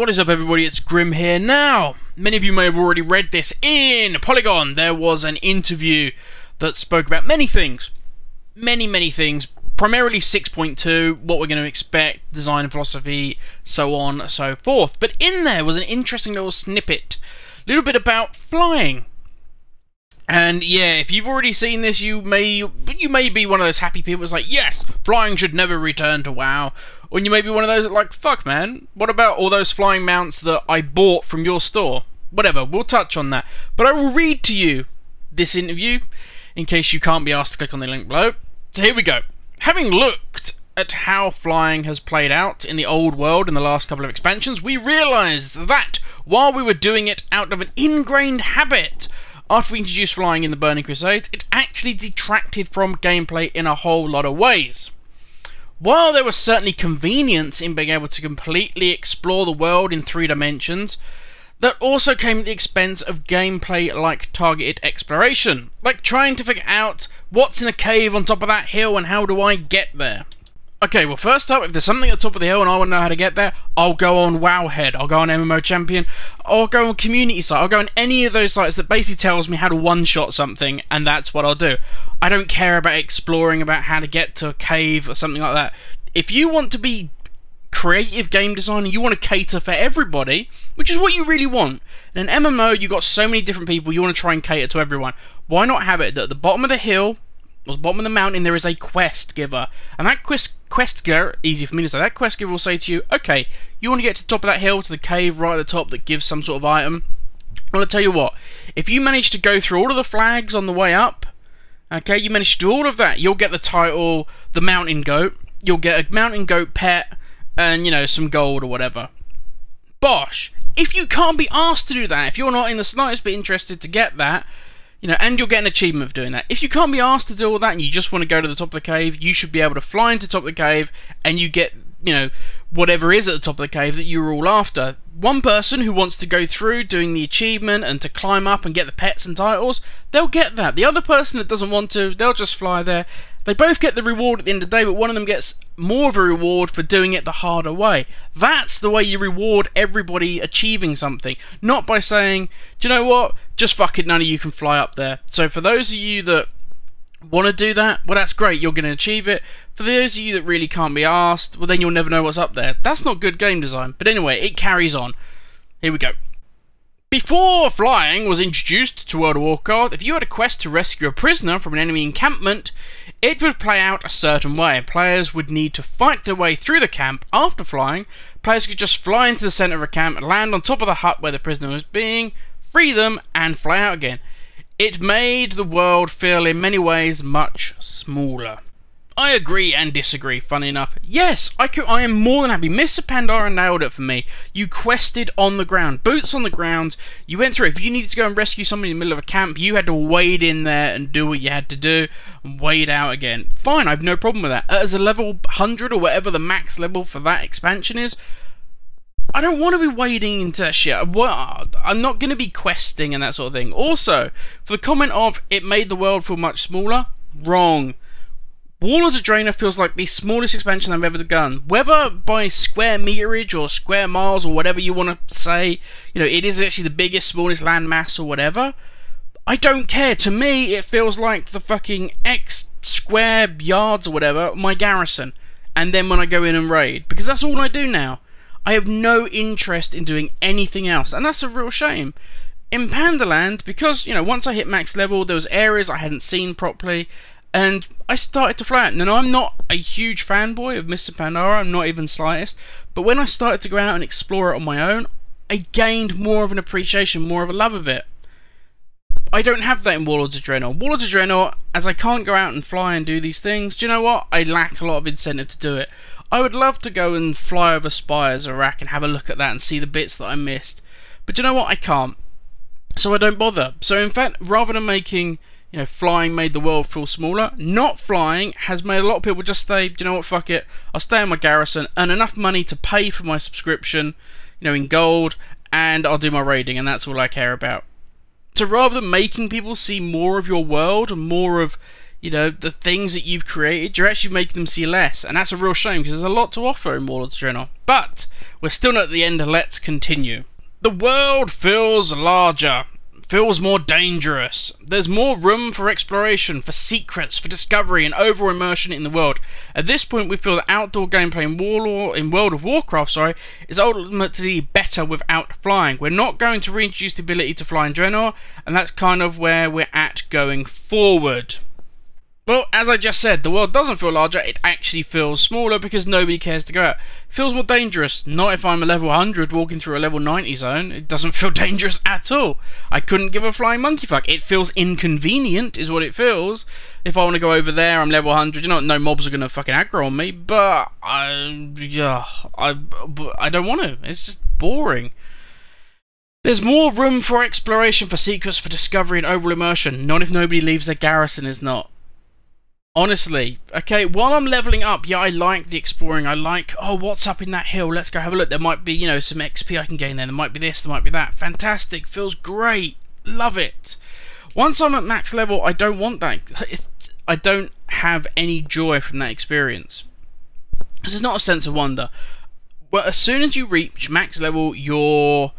What is up, everybody? It's Grim here. Now, many of you may have already read this in Polygon. There was an interview that spoke about many things. Many things. Primarily 6.2, what we're going to expect, design philosophy, so on and so forth. But in there was an interesting little snippet. A little bit about flying. And yeah, if you've already seen this, you may be one of those happy people that's like, yes, flying should never return to WoW. Or you may be one of those that like, fuck man, what about all those flying mounts that I bought from your store? Whatever, we'll touch on that. But I will read to you this interview, in case you can't be asked to click on the link below. So here we go. Having looked at how flying has played out in the old world in the last couple of expansions, we realised that while we were doing it out of an ingrained habit, after we introduced flying in the Burning Crusades, it actually detracted from gameplay in a whole lot of ways. While there was certainly convenience in being able to completely explore the world in 3 dimensions, that also came at the expense of gameplay like targeted exploration, like trying to figure out what's in a cave on top of that hill and how do I get there. Okay, well first up, if there's something at the top of the hill and I want to know how to get there, I'll go on Wowhead, I'll go on MMO Champion, I'll go on Community Site, I'll go on any of those sites that basically tells me how to one-shot something, and that's what I'll do. I don't care about exploring about how to get to a cave or something like that. If you want to be creative game designer, you want to cater for everybody, which is what you really want. In an MMO, you've got so many different people, you want to try and cater to everyone. Why not have it that at the bottom of the hill, or the bottom of the mountain, there is a quest giver, and that quest giver, easy for me to say, that quest giver will say to you, okay, you want to get to the top of that hill, to the cave right at the top that gives some sort of item. Well, I'll tell you what, if you manage to go through all of the flags on the way up, okay, you manage to do all of that, you'll get the title, the Mountain Goat, you'll get a Mountain Goat pet, and, you know, some gold or whatever. Bosh! If you can't be asked to do that, if you're not in the slightest bit interested to get that, you know, and you'll get an achievement for doing that. If you can't be asked to do all that and you just want to go to the top of the cave, you should be able to fly into the top of the cave and you get, you know, whatever is at the top of the cave that you were all after. One person who wants to go through doing the achievement and to climb up and get the pets and titles, they'll get that. The other person that doesn't want to, they'll just fly there. They both get the reward at the end of the day, but one of them gets more of a reward for doing it the harder way. That's the way you reward everybody achieving something. Not by saying, do you know what, just fuck it, none of you can fly up there. So for those of you that want to do that, well that's great, you're going to achieve it. For those of you that really can't be asked, well then you'll never know what's up there. That's not good game design. But anyway, it carries on. Here we go. Before flying was introduced to World of Warcraft, if you had a quest to rescue a prisoner from an enemy encampment, it would play out a certain way. Players would need to fight their way through the camp. After flying, players could just fly into the centre of a camp and land on top of the hut where the prisoner was being, free them, and fly out again. It made the world feel in many ways much smaller. I agree and disagree, funny enough. Yes, I am more than happy. Mr. Pandora nailed it for me. You quested on the ground. Boots on the ground. You went through. If you needed to go and rescue somebody in the middle of a camp, you had to wade in there and do what you had to do and wade out again. Fine, I have no problem with that. As a level 100 or whatever the max level for that expansion is, I don't want to be wading into that shit. I'm not going to be questing and that sort of thing. Also, for the comment of, it made the world feel much smaller, wrong. Warlords of Draenor feels like the smallest expansion I've ever done. Whether by square meterage or square miles or whatever you want to say, you know, it is actually the biggest, smallest landmass or whatever, I don't care. To me, it feels like the fucking X square yards or whatever, my garrison. And then when I go in and raid, because that's all I do now. I have no interest in doing anything else, and that's a real shame. In Pandaland, because, you know, once I hit max level, there was areas I hadn't seen properly, and I started to fly out. Now, I'm not a huge fanboy of Mr. Pandora, I'm not even slightest, but when I started to go out and explore it on my own, I gained more of an appreciation, more of a love of it. I don't have that in Warlords of Draenor. Warlords of Draenor, as I can't go out and fly and do these things, do you know what? I lack a lot of incentive to do it. I would love to go and fly over Spires or Iraq and have a look at that and see the bits that I missed. But you know what? I can't. So I don't bother. So in fact, rather than making, you know, flying made the world feel smaller, not flying has made a lot of people just say, do you know what, fuck it, I'll stay in my garrison, earn enough money to pay for my subscription, you know, in gold, and I'll do my raiding, and that's all I care about. So rather than making people see more of your world and more of, you know, the things that you've created, you're actually making them see less, and that's a real shame because there's a lot to offer in Warlords of Draenor. But we're still not at the end. Let's continue. The world feels larger, feels more dangerous. There's more room for exploration, for secrets, for discovery, and overall immersion in the world. At this point, we feel that outdoor gameplay in World of Warcraft, is ultimately better without flying. We're not going to reintroduce the ability to fly in Draenor, and that's kind of where we're at going forward. Well, as I just said, the world doesn't feel larger, it actually feels smaller because nobody cares to go out. It feels more dangerous. Not if I'm a level 100 walking through a level 90 zone. It doesn't feel dangerous at all. I couldn't give a flying monkey fuck. It feels inconvenient, is what it feels. If I want to go over there, I'm level 100. You know, no mobs are going to fucking aggro on me, but I don't want to. It's just boring. There's more room for exploration, for secrets, for discovery, and overall immersion. Not if nobody leaves their garrison, is not. Honestly, okay, while I'm leveling up, yeah, I like the exploring. I like, oh, what's up in that hill? Let's go have a look. There might be, you know, some XP I can gain there. There might be this, there might be that. Fantastic. Feels great. Love it. Once I'm at max level, I don't want that. I don't have any joy from that experience. This is not a sense of wonder. Well, as soon as you reach max level, your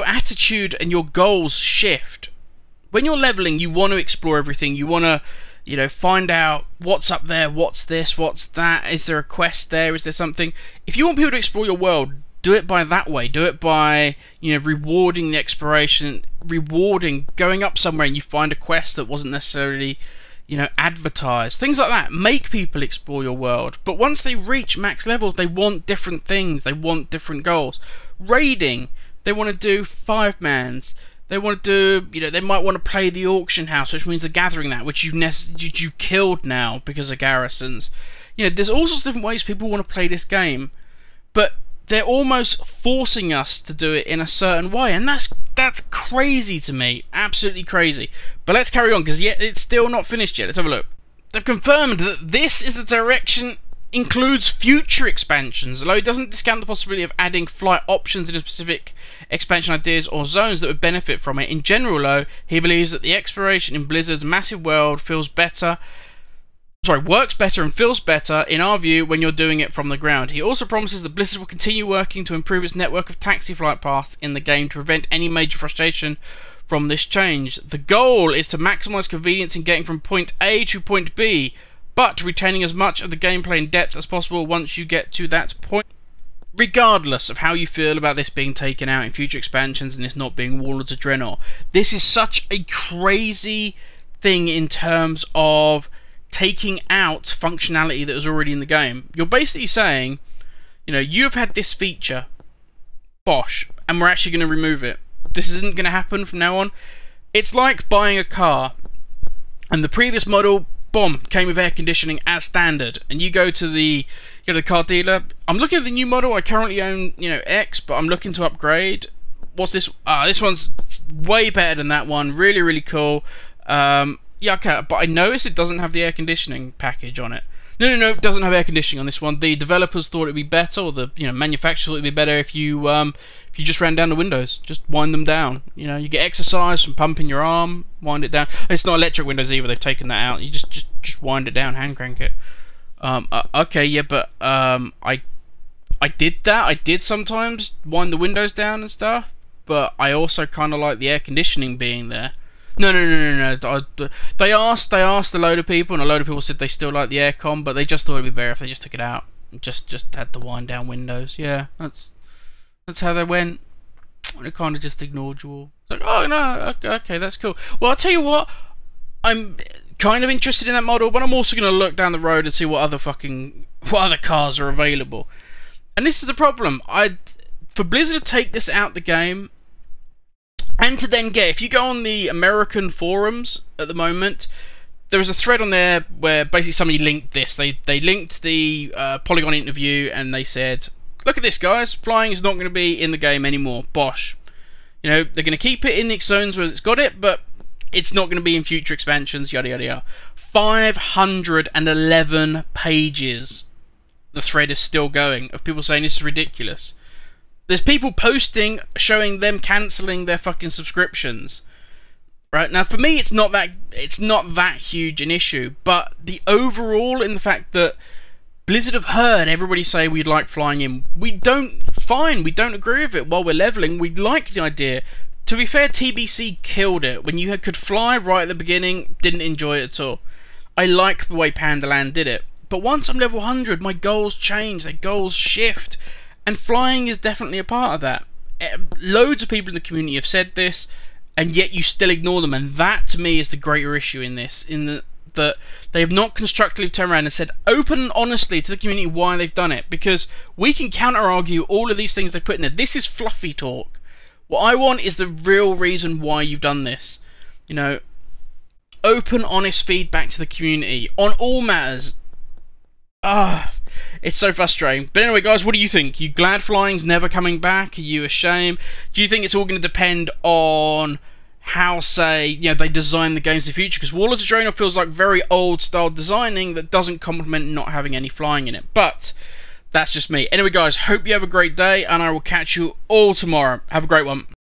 attitude and your goals shift. When you're leveling, you want to explore everything. You want to, you know, find out what's up there, what's this, what's that. Is there a quest there? Is there something? If you want people to explore your world, do it by that way. Do it by, you know, rewarding the exploration, rewarding going up somewhere and you find a quest that wasn't necessarily, you know, advertised. Things like that. Make people explore your world. But once they reach max level, they want different things. They want different goals. Raiding, they want to do 5-mans. They want to do, you know, they might want to play the auction house, which means the gathering that, which you've killed now because of garrisons. You know, there's all sorts of different ways people want to play this game, but they're almost forcing us to do it in a certain way, and that's crazy to me, absolutely crazy. But let's carry on, because yet it's still not finished yet. Let's have a look. They've confirmed that this is the direction includes future expansions, although it doesn't discount the possibility of adding flight options in a specific expansion ideas or zones that would benefit from it. In general, though, he believes that the exploration in Blizzard's massive world works better and feels better, in our view, when you're doing it from the ground. He also promises that Blizzard will continue working to improve its network of taxi flight paths in the game to prevent any major frustration from this change. The goal is to maximise convenience in getting from point A to point B, but retaining as much of the gameplay and depth as possible once you get to that point. Regardless of how you feel about this being taken out in future expansions and this not being Warlords of Draenor, this is such a crazy thing in terms of taking out functionality that was already in the game. You're basically saying, you know, you've had this feature, bosh, and we're actually going to remove it. This isn't going to happen from now on. It's like buying a car, and the previous model, boom, came with air conditioning as standard, and you go to the car dealer. I'm looking at the new model. I currently own, you know, X, but I'm looking to upgrade. What's this? This one's way better than that one. Really, really cool. Yeah, okay, but I noticed it doesn't have the air conditioning package on it. No, it doesn't have air conditioning on this one. The developers thought it'd be better, or the manufacturer thought it'd be better if you just ran down the windows, just wind them down. You know, you get exercise from pumping your arm, wind it down. It's not electric windows either. They've taken that out. You just wind it down, hand crank it. Okay, yeah, but I did that. I did sometimes wind the windows down and stuff, but I also kind of like the air conditioning being there. No. They asked a load of people, and a load of people said they still like the aircon, but they just thought it'd be better if they just took it out. Just had the wind down windows. Yeah, that's how they went. They kind of just ignored you all. It's like, oh no, okay, that's cool. Well, I'll tell you what, I'm kind of interested in that model, but I'm also going to look down the road and see what other cars are available. And this is the problem. For Blizzard to take this out the game, and to then get, if you go on the American forums at the moment, there was a thread on there where basically somebody linked this. They linked the Polygon interview, and they said, look at this, guys, flying is not going to be in the game anymore. Bosh. You know, they're going to keep it in the zones where it's got it, but it's not going to be in future expansions, yada yada yada. 511 pages. The thread is still going of people saying this is ridiculous. There's people posting showing them cancelling their fucking subscriptions. Right, now for me it's not that huge an issue, but the overall, in the fact that Blizzard have heard everybody say we'd like flying in. We don't agree with it while we're leveling. We like the idea. To be fair, TBC killed it. When you could fly right at the beginning, didn't enjoy it at all. I like the way Pandaland did it. But once I'm level 100, my goals change, their goals shift. And flying is definitely a part of that. Loads of people in the community have said this, and yet you still ignore them. And that, to me, is the greater issue in this. That they have not constructively turned around and said open and honestly to the community why they've done it, because we can counter-argue all of these things they've put in there. This is fluffy talk. What I want is the real reason why you've done this. You know, open, honest feedback to the community on all matters. It's so frustrating. But anyway, guys, what do you think? You glad flying's never coming back? Are you ashamed? Do you think it's all going to depend on how, say, you know, they design the games in the future? Because Warlords of Draenor feels like very old style designing that doesn't complement not having any flying in it. But that's just me. Anyway, guys, hope you have a great day, and I will catch you all tomorrow. Have a great one.